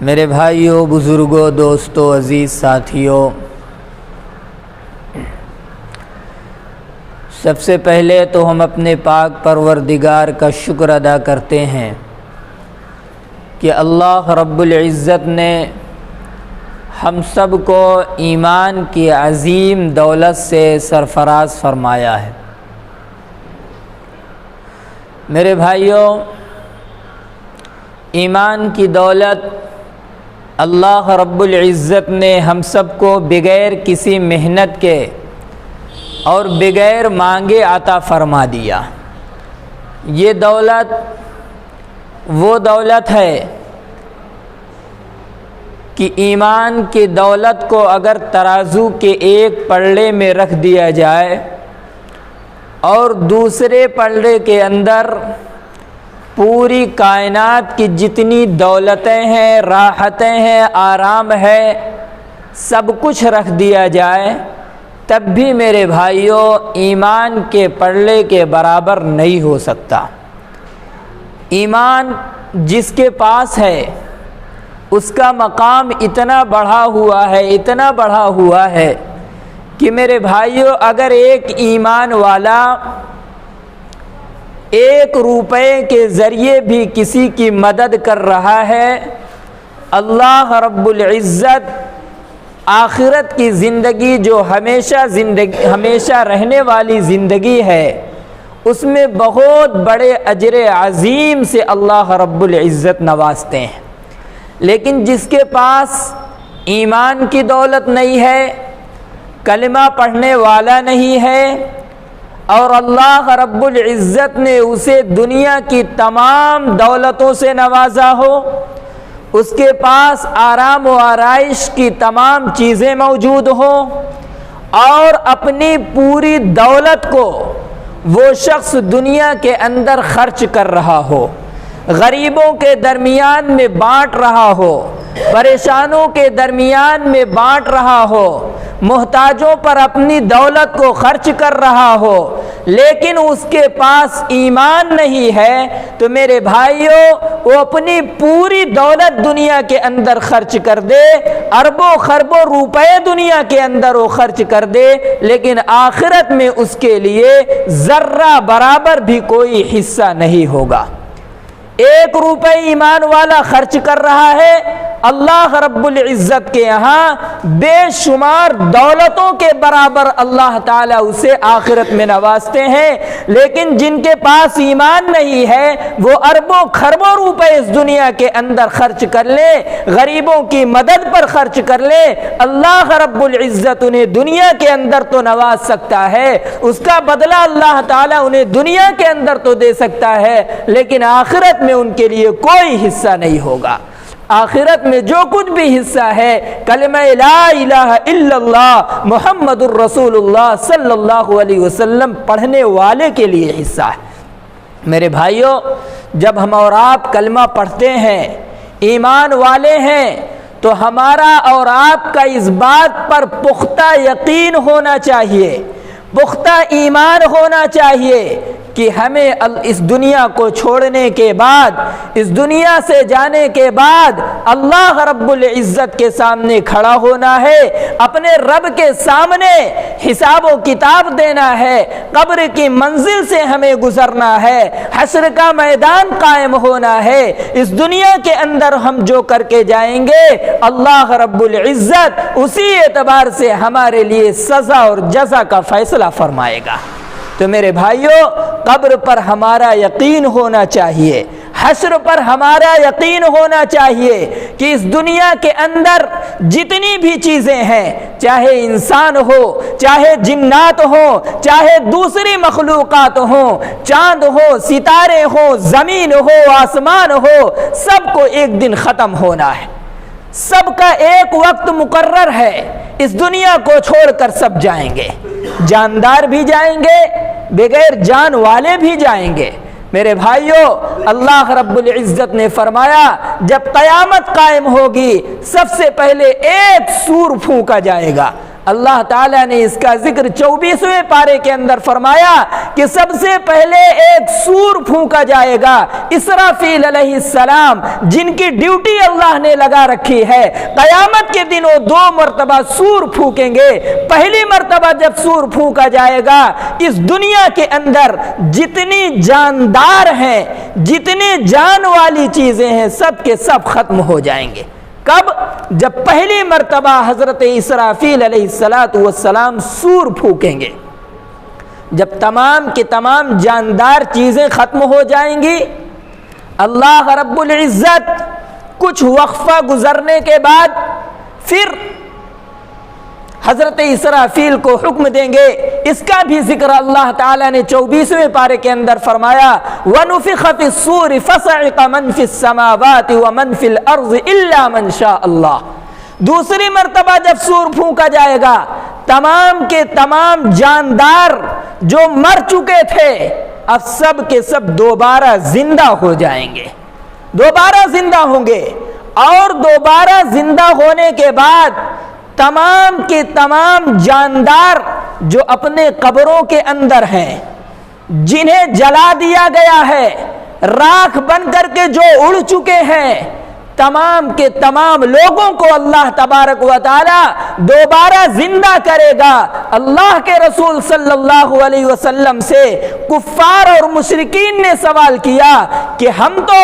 میرے بھائیوں، بزرگوں، دوستوں، عزیز ساتھیوں، سب سے پہلے تو ہم اپنے پاک پروردگار کا شکر ادا کرتے ہیں کہ اللہ رب العزت نے ہم سب کو ایمان کی عظیم دولت سے سرفراز فرمایا ہے۔ میرے بھائیوں، ایمان کی دولت اللہ رب العزت نے ہم سب کو بغیر کسی محنت کے اور بغیر مانگے عطا فرما دیا۔ یہ دولت وہ دولت ہے کہ ایمان کی دولت کو اگر ترازو کے ایک پلڑے میں رکھ دیا جائے اور دوسرے پلڑے کے اندر پوری کائنات کی جتنی دولتیں ہیں، راحتیں ہیں، آرام ہے، سب کچھ رکھ دیا جائے، تب بھی میرے بھائیوں ایمان کے پلڑے کے برابر نہیں ہو سکتا۔ ایمان جس کے پاس ہے اس کا مقام اتنا بڑھا ہوا ہے کہ میرے بھائیوں اگر ایک ایمان والا 1 روپے کے ذریعے بھی کسی کی مدد کر رہا ہے، اللہ رب العزت آخرت کی زندگی جو ہمیشہ رہنے والی زندگی ہے، اس میں بہت بڑے اجر عظیم سے اللہ رب العزت نوازتے ہیں۔ لیکن جس کے پاس ایمان کی دولت نہیں ہے، کلمہ پڑھنے والا نہیں ہے، اور اللہ رب العزت نے اسے دنیا کی تمام دولتوں سے نوازا ہو، اس کے پاس آرام و آرائش کی تمام چیزیں موجود ہوں، اور اپنی پوری دولت کو وہ شخص دنیا کے اندر خرچ کر رہا ہو، غریبوں کے درمیان میں بانٹ رہا ہو، پریشانوں کے درمیان میں بانٹ رہا ہو، محتاجوں پر اپنی دولت کو خرچ کر رہا ہو، لیکن اس کے پاس ایمان نہیں ہے، تو میرے بھائیوں وہ اپنی پوری دولت دنیا کے اندر خرچ کر دے، اربوں خربوں روپے دنیا کے اندر وہ خرچ کر دے، لیکن آخرت میں اس کے لیے ذرہ برابر بھی کوئی حصہ نہیں ہوگا۔ 1 روپے ایمان والا خرچ کر رہا ہے، اللہ رب العزت کے یہاں بے شمار دولتوں کے برابر اللہ تعالیٰ اسے آخرت میں نوازتے ہیں۔ لیکن جن کے پاس ایمان نہیں ہے وہ اربوں خربوں روپے اس دنیا کے اندر خرچ کر لے، غریبوں کی مدد پر خرچ کر لے، اللہ رب العزت انہیں دنیا کے اندر تو نواز سکتا ہے، اس کا بدلہ اللہ تعالیٰ انہیں دنیا کے اندر تو دے سکتا ہے، لیکن آخرت میں ان کے لیے کوئی حصہ نہیں ہوگا۔ آخرت میں جو کچھ بھی حصہ ہے کلمہ لا الہ الا اللہ محمد الرسول اللہ صلی اللہ علیہ وسلم پڑھنے والے کے لیے حصہ ہے۔ میرے بھائیوں، جب ہم اور آپ کلمہ پڑھتے ہیں، ایمان والے ہیں، تو ہمارا اور آپ کا اس بات پر پختہ یقین ہونا چاہیے، پختہ ایمان ہونا چاہیے کہ ہمیں اس دنیا کو چھوڑنے کے بعد، اس دنیا سے جانے کے بعد اللہ رب العزت کے سامنے کھڑا ہونا ہے، اپنے رب کے سامنے حساب و کتاب دینا ہے، قبر کی منزل سے ہمیں گزرنا ہے، حشر کا میدان قائم ہونا ہے۔ اس دنیا کے اندر ہم جو کر کے جائیں گے اللہ رب العزت اسی اعتبار سے ہمارے لیے سزا اور جزا کا فیصلہ فرمائے گا۔ تو میرے بھائیوں، قبر پر ہمارا یقین ہونا چاہیے، حشر پر ہمارا یقین ہونا چاہیے کہ اس دنیا کے اندر جتنی بھی چیزیں ہیں، چاہے انسان ہو، چاہے جنات ہو، چاہے دوسری مخلوقات ہوں، چاند ہو، ستارے ہو، زمین ہو، آسمان ہو، سب کو ایک دن ختم ہونا ہے، سب کا ایک وقت مقرر ہے، اس دنیا کو چھوڑ کر سب جائیں گے، جاندار بھی جائیں گے، بغیر جان والے بھی جائیں گے۔ میرے بھائیوں، اللہ رب العزت نے فرمایا جب قیامت قائم ہوگی سب سے پہلے ایک سور پھونکا جائے گا، اللہ تعالیٰ نے اس کا ذکر 24ویں پارے کے اندر فرمایا کہ سب سے پہلے ایک سور پھونکا جائے گا، اسرافیل علیہ السلام، جن کی ڈیوٹی اللہ نے لگا رکھی ہے۔ قیامت کے دن وہ 2 مرتبہ سور پھونکیں گے۔ پہلی مرتبہ جب سور پھونکا جائے گا، اس دنیا کے اندر جتنی جاندار ہیں، جتنی جان والی چیزیں ہیں، سب کے سب ختم ہو جائیں گے۔ کب؟ جب پہلی مرتبہ حضرت اسرافیل علیہ السلام سور پھونکیں گے۔ جب تمام کی تمام جاندار چیزیں ختم ہو جائیں گی، اللہ رب العزت کچھ وقفہ گزرنے کے بعد پھر حضرت اسرافیل کو حکم دیں گے۔ اس کا بھی ذکر اللہ تعالیٰ نے 24ویں پارے کے اندر فرمایا، وَنُفِخَ فِي الصُّورِ فَصَعِقَ مَن فِي السَّمَاوَاتِ وَمَن فِي الْأَرْضِ إِلَّا مَن شَاءَ اللَّهُ۔ دوسری مرتبہ جب سور پھونکا جائے گا، تمام کے تمام جاندار جو مر چکے تھے اب سب کے سب دوبارہ زندہ ہو جائیں گے، دوبارہ زندہ ہوں گے، اور دوبارہ زندہ ہونے کے بعد تمام کے تمام جاندار جو اپنے قبروں کے اندر ہیں، جنہیں جلا دیا گیا ہے، راکھ بن کر کے جو اڑ چکے ہیں، تمام کے تمام لوگوں کو اللہ تبارک و تعالی دوبارہ زندہ کرے گا۔ اللہ کے رسول صلی اللہ علیہ وسلم سے کفار اور مشرکین نے سوال کیا کہ ہم تو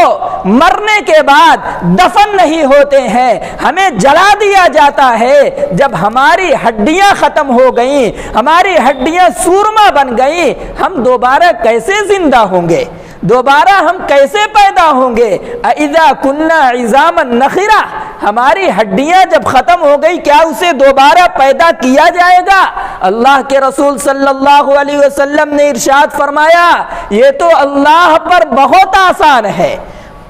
مرنے کے بعد دفن نہیں ہوتے ہیں، ہمیں جلا دیا جاتا ہے، جب ہماری ہڈیاں ختم ہو گئیں، ہماری ہڈیاں سورما بن گئیں، ہم دوبارہ کیسے زندہ ہوں گے؟ دوبارہ ہم کیسے پیدا ہوں گے؟ اِذَا كُنَّا عِظَامًا نَخِرَةً، ہماری ہڈیاں جب ختم ہو گئی کیا اسے دوبارہ پیدا کیا جائے گا؟ اللہ کے رسول صلی اللہ علیہ وسلم نے ارشاد فرمایا، یہ تو اللہ پر بہت آسان ہے۔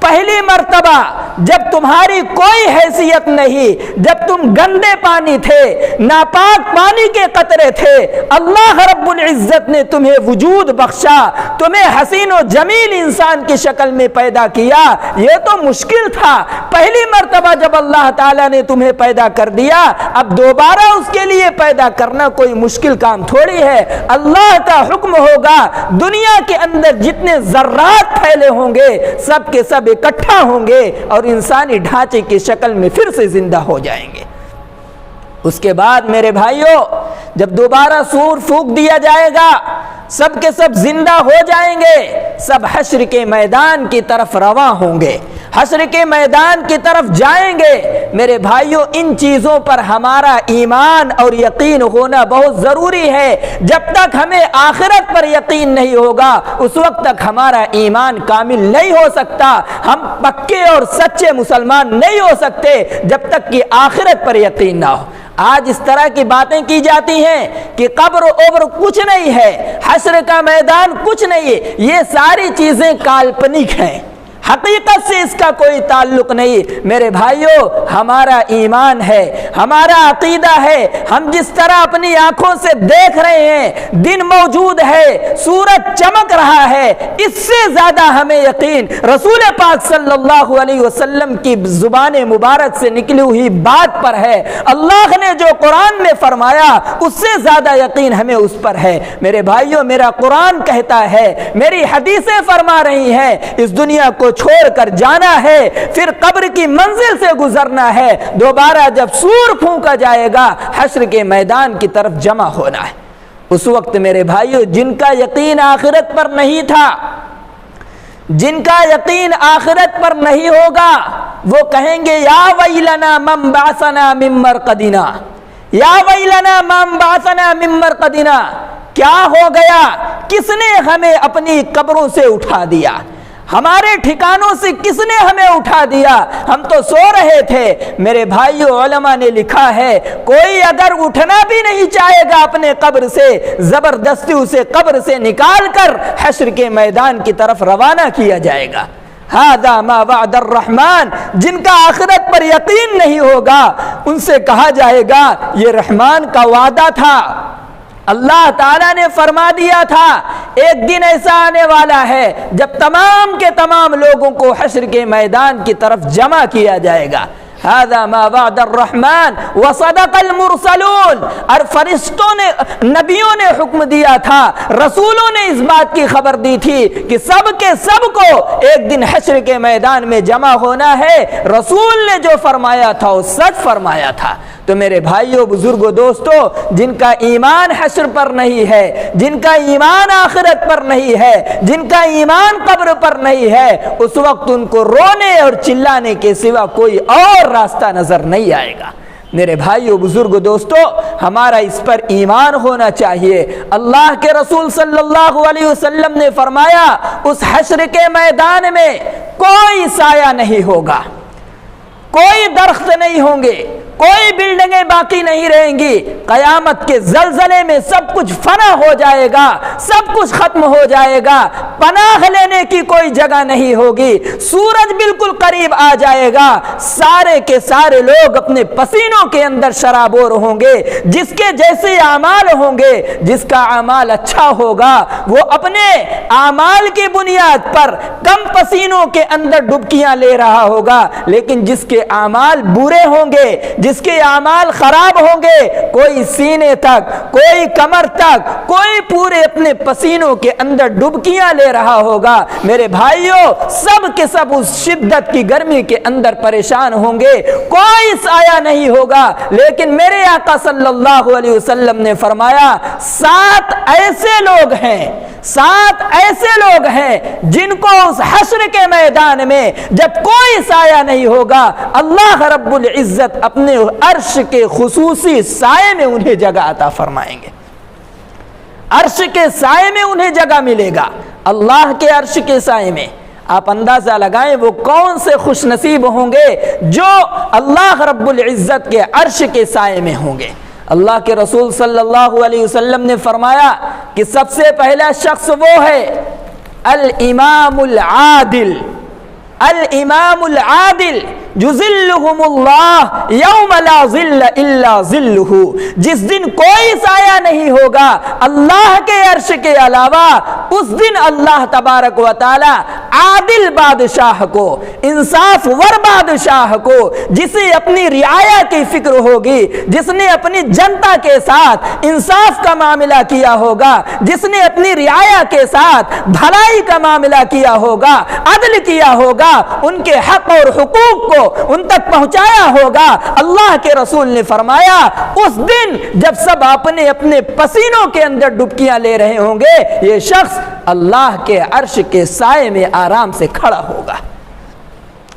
پہلی مرتبہ جب تمہاری کوئی حیثیت نہیں، جب تم گندے پانی تھے، ناپاک پانی کے قطرے تھے، اللہ رب العزت نے تمہیں وجود بخشا، تمہیں حسین و جمیل انسان کی شکل میں پیدا کیا، یہ تو مشکل تھا۔ پہلی مرتبہ جب اللہ تعالیٰ نے تمہیں پیدا کر دیا، اب دوبارہ اس کے لیے پیدا کرنا کوئی مشکل کام تھوڑی ہے۔ اللہ کا حکم ہوگا، دنیا کے اندر جتنے ذرات پھیلے ہوں گے سب کے سب اکٹھا ہوں گے اور انسانی ڈھانچے کی شکل میں پھر سے زندہ ہو جائیں گے۔ اس کے بعد میرے بھائیوں، جب دوبارہ سور پھونک دیا جائے گا، سب کے سب زندہ ہو جائیں گے، سب حشر کے میدان کی طرف رواں ہوں گے، حشر کے میدان کی طرف جائیں گے۔ میرے بھائیوں، ان چیزوں پر ہمارا ایمان اور یقین ہونا بہت ضروری ہے۔ جب تک ہمیں آخرت پر یقین نہیں ہوگا اس وقت تک ہمارا ایمان کامل نہیں ہو سکتا، ہم پکے اور سچے مسلمان نہیں ہو سکتے جب تک کہ آخرت پر یقین نہ ہو۔ آج اس طرح کی باتیں کی جاتی ہیں کہ قبر و عبر کچھ نہیں ہے، حشر کا میدان کچھ نہیں ہے، یہ ساری چیزیں کالپنک ہیں، حقیقت سے اس کا کوئی تعلق نہیں۔ میرے بھائیوں، ہمارا ایمان ہے، ہمارا عقیدہ ہے، ہم جس طرح اپنی آنکھوں سے دیکھ رہے ہیں، دن موجود ہے، سورج چمک رہا ہے، اس سے زیادہ ہمیں یقین رسول پاک صلی اللہ علیہ وسلم کی زبان مبارک سے نکلی ہوئی بات پر ہے۔ اللہ نے جو قرآن میں فرمایا اس سے زیادہ یقین ہمیں اس پر ہے۔ میرے بھائیوں، میرا قرآن کہتا ہے، میری حدیثیں فرما رہی ہیں، اس دنیا کو چھوڑ کر جانا ہے، پھر قبر کی منزل سے گزرنا ہے، دوبارہ جب سور پھونکا جائے گا حشر کے میدان کی طرف جمع ہونا ہے۔ اس وقت میرے بھائیوں، جن کا یقین آخرت پر نہیں تھا، جن کا یقین آخرت پر نہیں ہوگا، وہ کہیں گے یا ویلنا من بعثنا من مرقدنا، یا ویلنا من بعثنا من مرقدنا، کیا ہو گیا؟ کس نے ہمیں اپنی قبروں سے اٹھا دیا؟ ہمارے ٹھکانوں سے کس نے ہمیں اٹھا دیا؟ ہم تو سو رہے تھے۔ میرے بھائیوں، علماء نے لکھا ہے، کوئی اگر اٹھنا بھی نہیں چاہے گا اپنے قبر سے، زبردستی اسے قبر سے نکال کر حشر کے میدان کی طرف روانہ کیا جائے گا۔ ہذا ما وعد الرحمن، جن کا آخرت پر یقین نہیں ہوگا ان سے کہا جائے گا یہ رحمان کا وعدہ تھا، اللہ تعالیٰ نے فرما دیا تھا۔ ایک دن ایسا آنے والا ہے جب تمام کے تمام لوگوں کو حشر کے میدان کی طرف جمع کیا جائے گا۔ ھذا ما وعد الرحمن وصدق المرسلون۔ اور فرشتوں نے، نبیوں نے حکم دیا تھا، رسولوں نے اس بات کی خبر دی تھی کہ سب کے سب کو ایک دن حشر کے میدان میں جمع ہونا ہے۔ رسول نے جو فرمایا تھا وہ سچ فرمایا تھا۔ تو میرے بھائیوں، بزرگوں، دوستوں، جن کا ایمان حشر پر نہیں ہے، جن کا ایمان آخرت پر نہیں ہے، جن کا ایمان قبر پر نہیں ہے، اس وقت ان کو رونے اور چلانے کے سوا کوئی اور راستہ نظر نہیں آئے گا۔ میرے بھائیوں، بزرگوں، دوستوں، ہمارا اس پر ایمان ہونا چاہیے۔ اللہ کے رسول صلی اللہ علیہ وسلم نے فرمایا، اس حشر کے میدان میں کوئی سایہ نہیں ہوگا، کوئی درخت نہیں ہوں گے، کوئی بلڈنگیں باقی نہیں رہیں گی۔ قیامت کے زلزلے میں سب کچھ فنا ہو جائے گا، سب کچھ ختم ہو جائے گا، پناہ لینے کی کوئی جگہ نہیں ہوگی، سورج بالکل قریب آ جائے گا، سارے کے سارے لوگ اپنے پسینوں کے اندر شرابور ہوں گے۔ جس کے جیسے اعمال ہوں گے، جس کا اعمال اچھا ہوگا وہ اپنے اعمال کی بنیاد پر کم پسینوں کے اندر ڈبکیاں لے رہا ہوگا، لیکن جس کے اعمال برے ہوں گے، جس کے اعمال خراب ہوں گے، کوئی سینے تک، کوئی کمر تک، کوئی پورے اپنے پسینوں کے اندر ڈبکیاں لے رہا ہوگا۔ میرے بھائیوں، سب کے سب اس شدت کی گرمی کے اندر پریشان ہوں گے، کوئی سایہ نہیں ہوگا۔ لیکن میرے آقا صلی اللہ علیہ وسلم نے فرمایا، 7 ایسے لوگ ہیں، 7 ایسے لوگ ہیں جن کو اس حشر کے میدان میں جب کوئی سایہ نہیں ہوگا، اللہ رب العزت اپنے عرش کے خصوصی سائے میں انہیں جگہ عطا فرمائیں گے۔ عرش کے سائے میں انہیں جگہ ملے گا، اللہ کے عرش کے سائے میں۔ آپ اندازہ لگائیں وہ کون سے خوش نصیب ہوں گے جو اللہ رب العزت کے عرش کے سائے میں ہوں گے۔ اللہ کے رسول صلی اللہ علیہ وسلم نے فرمایا کہ سب سے پہلا شخص وہ ہے الامام العادل، الامام العادل یظلہم اللہ یوم لا ظل الا ظلہ، جس دن کوئی سایہ نہیں ہوگا اللہ کے عرش کے علاوہ، اس دن اللہ تبارک و تعالی عادل بادشاہ کو، انصاف ور بادشاہ کو، جسے اپنی رعایا کی فکر ہوگی، جس نے اپنی جنتا کے ساتھ انصاف کا معاملہ کیا ہوگا، جس نے اپنی رعایا کے ساتھ بھلائی کا معاملہ کیا ہوگا، عدل کیا ہوگا، ان کے حق اور حقوق کو ان تک پہنچایا ہوگا۔ اللہ کے رسول نے فرمایا اس دن جب سب اپنے اپنے پسینوں کے اندر ڈبکیاں لے رہے ہوں گے، یہ شخص اللہ کے عرش کے سائے میں آرام سے کھڑا ہوگا۔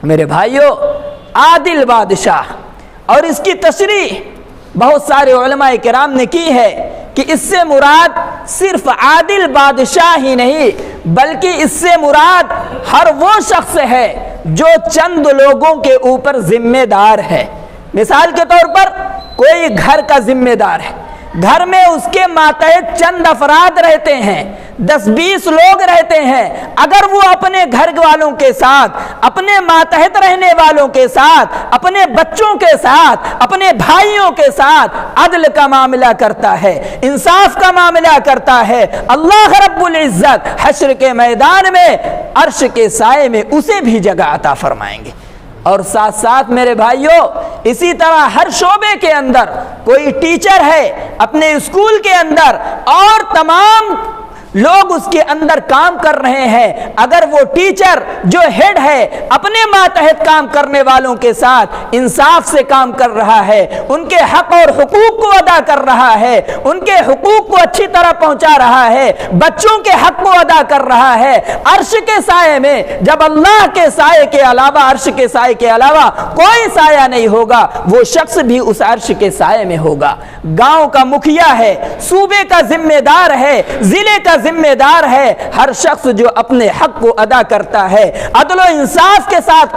میرے بھائیوں، عادل بادشاہ، اور اس کی تشریح بہت سارے علماء کرام نے کی ہے کہ اس سے مراد صرف عادل بادشاہ ہی نہیں، بلکہ اس سے مراد ہر وہ شخص ہے جو چند لوگوں کے اوپر ذمہ دار ہے۔ مثال کے طور پر کوئی گھر کا ذمہ دار ہے، گھر میں اس کے ماتحت چند افراد رہتے ہیں، 10-20 لوگ رہتے ہیں، اگر وہ اپنے گھر والوں کے ساتھ، اپنے ماتحت رہنے والوں کے ساتھ، اپنے بچوں کے ساتھ، اپنے بھائیوں کے ساتھ عدل کا معاملہ کرتا ہے، انصاف کا معاملہ کرتا ہے، اللہ رب العزت حشر کے میدان میں عرش کے سائے میں اسے بھی جگہ عطا فرمائیں گے۔ اور ساتھ ساتھ میرے بھائیوں، اسی طرح ہر شعبے کے اندر کوئی ٹیچر ہے اپنے اسکول کے اندر، اور تمام لوگ اس کے اندر کام کر رہے ہیں، اگر وہ ٹیچر جو ہیڈ ہے اپنے ماتحت کام کرنے والوں کے ساتھ انصاف سے کام کر رہا ہے، ان کے حق اور حقوق کو ادا کر رہا ہے، ان کے حقوق کو اچھی طرح پہنچا رہا ہے، بچوں کے حق کو ادا کر رہا ہے، عرش کے سائے میں جب اللہ کے سائے کے علاوہ، عرش کے سائے کے علاوہ کوئی سایہ نہیں ہوگا، وہ شخص بھی اس عرش کے سائے میں ہوگا۔ گاؤں کا مکھیا ہے، صوبے کا ذمہ دار ہے، ضلع کا ذمہ دار ہے، ہر شخص جو اپنے حق کو ادا کرتا ہے، عدل و انصاف کے ساتھ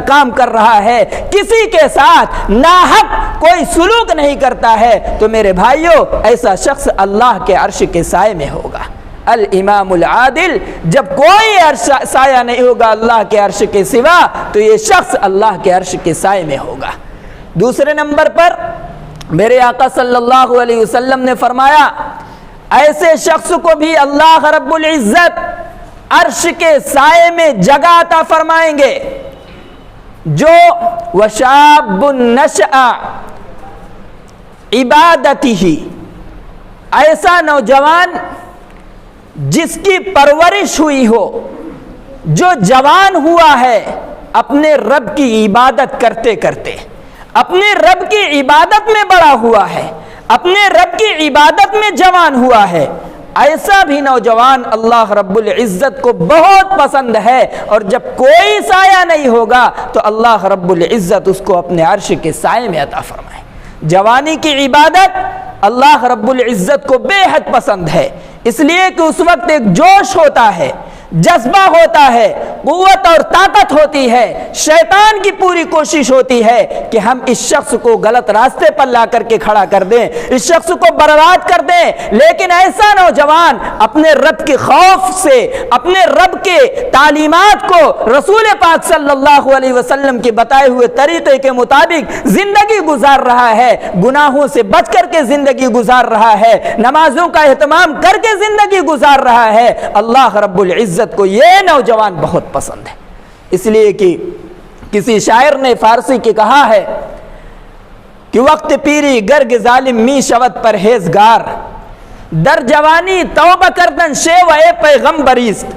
کام کر رہا ہے، کسی کے ساتھ ناحق کوئی سلوک نہیں کرتا ہے، تو میرے بھائیوں ایسا شخص اللہ کے عرش کے سائے میں ہوگا۔ الامام العادل، جب کوئی سایہ نہیں ہوگا اللہ کے عرش کے سوا، تو یہ شخص اللہ کے عرش کے سائے میں ہوگا۔ دوسرے نمبر پر میرے آقا صلی اللہ علیہ وسلم نے فرمایا ایسے شخص کو بھی اللہ رب العزت عرش کے سائے میں جگہ عطا فرمائیں گے جو وشاب نشأ عبادتہ، ایسا نوجوان جس کی پرورش ہوئی ہو، جو جوان ہوا ہے اپنے رب کی عبادت کرتے کرتے، اپنے رب کی عبادت میں بڑا ہوا ہے، اپنے رب کی عبادت میں جوان ہوا ہے، ایسا بھی نوجوان اللہ رب العزت کو بہت پسند ہے، اور جب کوئی سایہ نہیں ہوگا تو اللہ رب العزت اس کو اپنے عرش کے سائے میں عطا فرمائے۔ جوانی کی عبادت اللہ رب العزت کو بے حد پسند ہے، اس لیے کہ اس وقت ایک جوش ہوتا ہے، جذبہ ہوتا ہے، قوت اور طاقت ہوتی ہے، شیطان کی پوری کوشش ہوتی ہے کہ ہم اس شخص کو غلط راستے پر لا کر کے کھڑا کر دیں، اس شخص کو برباد کر دیں، لیکن ایسا نوجوان اپنے رب کے خوف سے، اپنے رب کے تعلیمات کو، رسول پاک صلی اللہ علیہ وسلم کے بتائے ہوئے طریقے کے مطابق زندگی گزار رہا ہے، گناہوں سے بچ کر کے زندگی گزار رہا ہے، نمازوں کا اہتمام کر کے زندگی گزار رہا ہے، اللہ رب العزت کو یہ نوجوان بہت پسند ہے۔ اس لیے کہ کسی شاعر نے فارسی کی کہا ہے کہ وقت پیری گرگ ظالم می شود پرہیزگار، در جوانی توبہ کردن شیوہ پیغمبریست،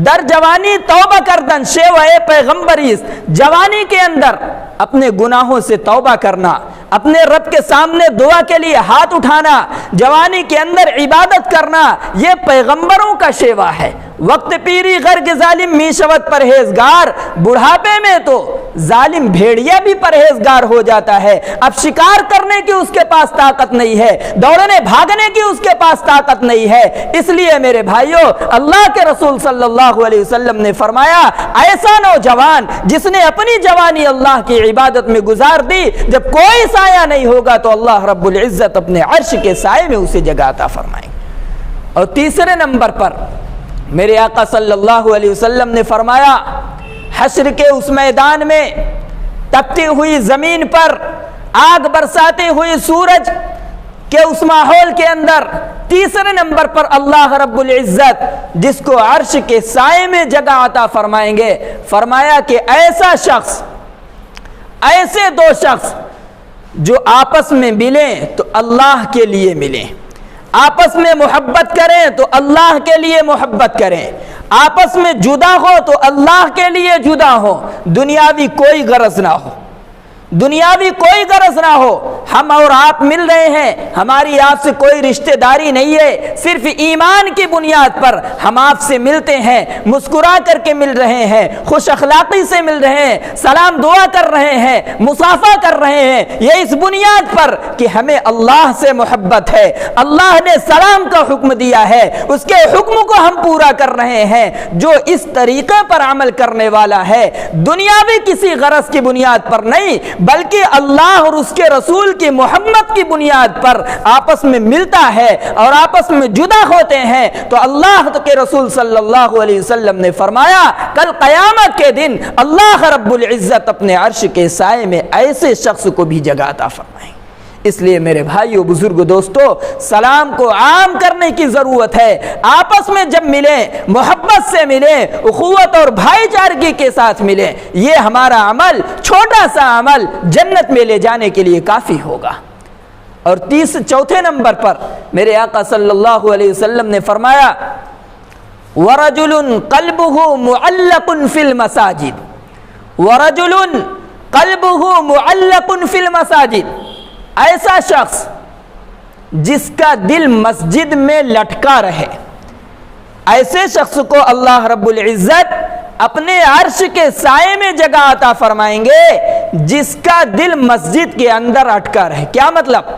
در جوانی توبہ کردن شیوہ پیغمبریست، جوانی کے اندر اپنے گناہوں سے توبہ کرنا، اپنے رب کے سامنے دعا کے لیے ہاتھ اٹھانا، جوانی کے اندر عبادت کرنا، یہ پیغمبروں کا شیوا ہے۔ وقت پیری غرق ظالم می شود پرہیزگار، بڑھاپے میں تو ظالم بھیڑیا بھی پرہیزگار ہو جاتا ہے، اب شکار کرنے کی اس کے پاس طاقت نہیں ہے، دوڑنے بھاگنے کی اس کے پاس طاقت نہیں ہے۔ اس لیے میرے بھائیوں، اللہ کے رسول صلی اللہ علیہ وسلم نے فرمایا، ایسا نوجوان جس نے اپنی جوانی اللہ کی عبادت میں گزار دی، جب کوئی سایہ نہیں ہوگا تو اللہ رب العزت اپنے عرش کے سائے میں اسے جگہ عطا فرمائیں۔ اور تیسرے نمبر پر میرے آقا صلی اللہ علیہ وسلم نے فرمایا، حشر کے اس میدان میں تپتی ہوئی زمین پر آگ برساتے ہوئے سورج کے اس ماحول کے اندر تیسرے نمبر پر اللہ رب العزت جس کو عرش کے سائے میں جگہ عطا فرمائیں گے، فرمایا کہ ایسا شخص، ایسے دو شخص جو آپس میں ملیں تو اللہ کے لیے ملیں، آپس میں محبت کریں تو اللہ کے لیے محبت کریں، آپس میں جدا ہو تو اللہ کے لیے جدا ہو، دنیاوی کوئی غرض نہ ہو، دنیاوی کوئی غرض نہ ہو، ہم اور آپ مل رہے ہیں، ہماری آپ سے کوئی رشتہ داری نہیں ہے، صرف ایمان کی بنیاد پر ہم آپ سے ملتے ہیں، مسکرا کر کے مل رہے ہیں، خوش اخلاقی سے مل رہے ہیں، سلام دعا کر رہے ہیں، مصافحہ کر رہے ہیں، یہ اس بنیاد پر کہ ہمیں اللہ سے محبت ہے، اللہ نے سلام کا حکم دیا ہے، اس کے حکم کو ہم پورا کر رہے ہیں۔ جو اس طریقے پر عمل کرنے والا ہے، دنیاوی کسی غرض کی بنیاد پر نہیں بلکہ اللہ اور اس کے رسول کی محبت کی بنیاد پر آپس میں ملتا ہے اور آپس میں جدا ہوتے ہیں، تو اللہ کے رسول صلی اللہ علیہ وسلم نے فرمایا، کل قیامت کے دن اللہ رب العزت اپنے عرش کے سائے میں ایسے شخص کو بھی جگہ عطا فرمائیں۔ اس لیے میرے بھائیو، بزرگ، دوستو، سلام کو عام کرنے کی ضرورت ہے، آپس میں جب ملیں، محبت سے ملیں، اخوت اور بھائی چارگی کے ساتھ ملیں، یہ ہمارا عمل، چھوٹا سا عمل جنت میں لے جانے کے لیے کافی ہوگا۔ اور چوتھے نمبر پر میرے آقا صلی اللہ علیہ وسلم نے فرمایا، وَرَجُلٌ قَلْبُهُ مُعَلَّقٌ فِي الْمَسَاجِدِ، وَرَجُلٌ قَلْبُهُ مُعَلَّقٌ فِي الْمَسَاجِدِ، ایسا شخص جس کا دل مسجد میں لٹکا رہے، ایسے شخص کو اللہ رب العزت اپنے عرش کے سائے میں جگہ عطا فرمائیں گے جس کا دل مسجد کے اندر اٹکا رہے۔ کیا مطلب؟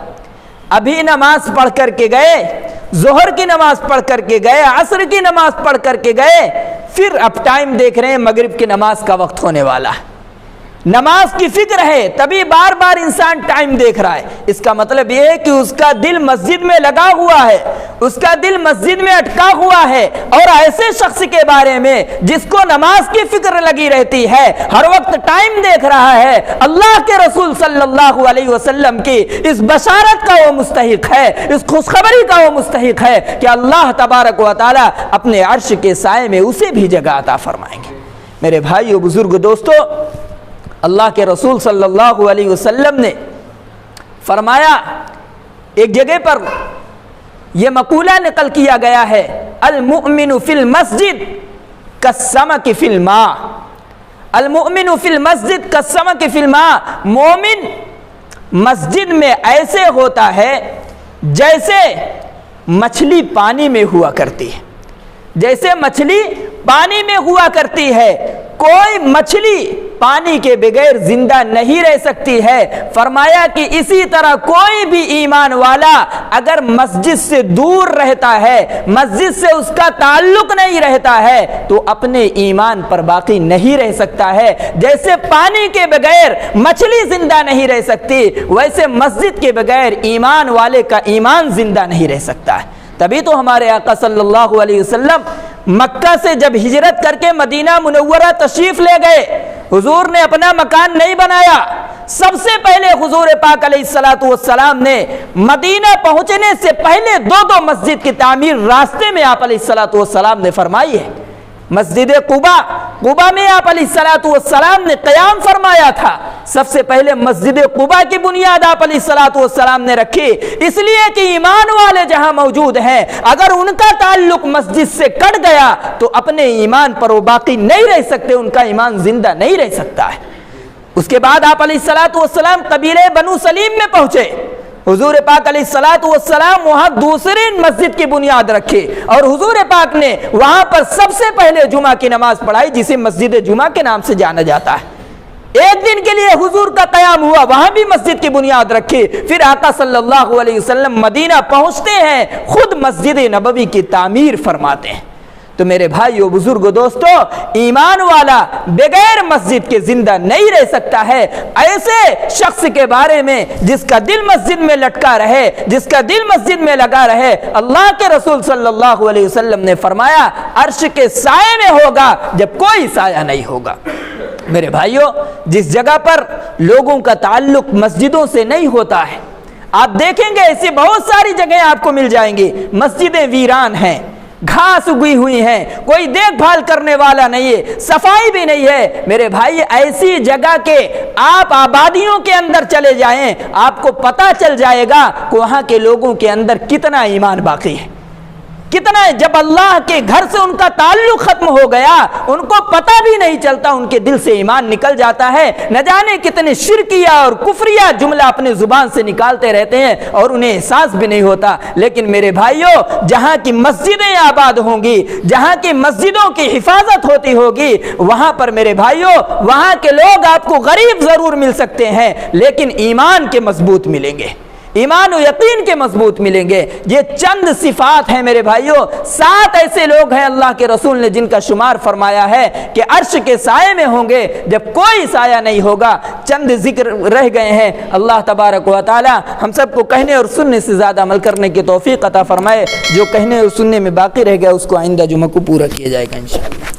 ابھی نماز پڑھ کر کے گئے، ظہر کی نماز پڑھ کر کے گئے، عصر کی نماز پڑھ کر کے گئے، پھر اب ٹائم دیکھ رہے ہیں مغرب کی نماز کا وقت ہونے والا ہے، نماز کی فکر ہے، تبھی بار بار انسان ٹائم دیکھ رہا ہے۔ اس کا مطلب یہ ہے کہ اس کا دل مسجد میں لگا ہوا ہے، اس کا دل مسجد میں اٹکا ہوا ہے۔ اور ایسے شخص کے بارے میں جس کو نماز کی فکر لگی رہتی ہے، ہر وقت ٹائم دیکھ رہا ہے، اللہ کے رسول صلی اللہ علیہ وسلم کی اس بشارت کا وہ مستحق ہے، اس خوشخبری کا وہ مستحق ہے کہ اللہ تبارک و تعالی اپنے عرش کے سائے میں اسے بھی جگہ عطا فرمائیں گے۔ میرے بھائیو، بزرگ، دوستو، اللہ کے رسول صلی اللہ علیہ وسلم نے فرمایا، ایک جگہ پر یہ مقولہ نقل کیا گیا ہے، المؤمن فی المسجد کالسمک فی الماء، المؤمن فی المسجد کالسمک فی الماء، مومن مسجد میں ایسے ہوتا ہے جیسے مچھلی پانی میں ہوا کرتی ہے، جیسے مچھلی پانی میں ہوا کرتی ہے۔ کوئی مچھلی پانی کے بغیر زندہ نہیں رہ سکتی ہے۔ فرمایا کہ اسی طرح کوئی بھی ایمان والا اگر مسجد سے دور رہتا ہے، مسجد سے اس کا تعلق نہیں رہتا ہے، تو اپنے ایمان پر باقی نہیں رہ سکتا ہے۔ جیسے پانی کے بغیر مچھلی زندہ نہیں رہ سکتی، ویسے مسجد کے بغیر ایمان والے کا ایمان زندہ نہیں رہ سکتا ہے۔ تبھی تو ہمارے آقا صلی اللہ علیہ وسلم مکہ سے جب ہجرت کر کے مدینہ منورہ تشریف لے گئے، حضور نے اپنا مکان نہیں بنایا۔ سب سے پہلے حضور پاک علیہ السلام نے مدینہ پہنچنے سے پہلے دو مسجد کی تعمیر راستے میں آپ علیہ السلام نے فرمائی ہے۔ مسجد قباء میں آپ علیہ السلام نے قیام فرمایا تھا۔ سب سے پہلے مسجد قباء کی بنیاد آپ علیہ السلام نے رکھی، اس لیے کہ ایمان والے جہاں موجود ہیں اگر ان کا تعلق مسجد سے کٹ گیا تو اپنے ایمان پر وہ باقی نہیں رہ سکتے، ان کا ایمان زندہ نہیں رہ سکتا ہے۔ اس کے بعد آپ علیہ السلام قبیلہ بنو سلیم میں پہنچے۔ حضور پاک علیہ السلام وہاں دوسری مسجد کی بنیاد رکھی اور حضور پاک نے وہاں پر سب سے پہلے جمعہ کی نماز پڑھائی، جسے مسجد جمعہ کے نام سے جانا جاتا ہے۔ ایک دن کے لیے حضور کا قیام ہوا، وہاں بھی مسجد کی بنیاد رکھی۔ پھر آقا صلی اللہ علیہ وسلم مدینہ پہنچتے ہیں، خود مسجد نبوی کی تعمیر فرماتے ہیں۔ تو میرے بھائیو، بزرگو، دوستو، ایمان والا بغیر مسجد کے زندہ نہیں رہ سکتا ہے۔ ایسے شخص کے بارے میں جس کا دل مسجد میں لٹکا رہے، جس کا دل مسجد میں لگا رہے، اللہ کے رسول صلی اللہ علیہ وسلم نے فرمایا عرش کے سائے میں ہوگا جب کوئی سایہ نہیں ہوگا۔ میرے بھائیو، جس جگہ پر لوگوں کا تعلق مسجدوں سے نہیں ہوتا ہے، آپ دیکھیں گے ایسی بہت ساری جگہیں آپ کو مل جائیں گی، مسجدیں ویران ہیں، گھاس اگی ہوئی ہیں، کوئی دیکھ بھال کرنے والا نہیں ہے، صفائی بھی نہیں ہے۔ میرے بھائی، ایسی جگہ کے آپ آبادیوں کے اندر چلے جائیں، آپ کو پتہ چل جائے گا کہ وہاں کے لوگوں کے اندر کتنا ایمان باقی ہے، کتنا ہے۔ جب اللہ کے گھر سے ان کا تعلق ختم ہو گیا، ان کو پتہ بھی نہیں چلتا، ان کے دل سے ایمان نکل جاتا ہے۔ نہ جانے کتنے شرکیہ اور کفریہ جملہ اپنے زبان سے نکالتے رہتے ہیں اور انہیں احساس بھی نہیں ہوتا۔ لیکن میرے بھائیوں، جہاں کی مسجدیں آباد ہوں گی، جہاں کی مسجدوں کی حفاظت ہوتی ہوگی، وہاں پر میرے بھائیوں، وہاں کے لوگ آپ کو غریب ضرور مل سکتے ہیں لیکن ایمان کے مضبوط ملیں گے، ایمان و یقین کے مضبوط ملیں گے۔ یہ چند صفات ہیں میرے بھائیوں، 7 ایسے لوگ ہیں اللہ کے رسول نے جن کا شمار فرمایا ہے کہ عرش کے سائے میں ہوں گے جب کوئی سایہ نہیں ہوگا۔ چند ذکر رہ گئے ہیں، اللہ تبارک و تعالی ہم سب کو کہنے اور سننے سے زیادہ عمل کرنے کی توفیق عطا فرمائے۔ جو کہنے اور سننے میں باقی رہ گیا اس کو آئندہ جمعہ کو پورا کیا جائے گا انشاءاللہ۔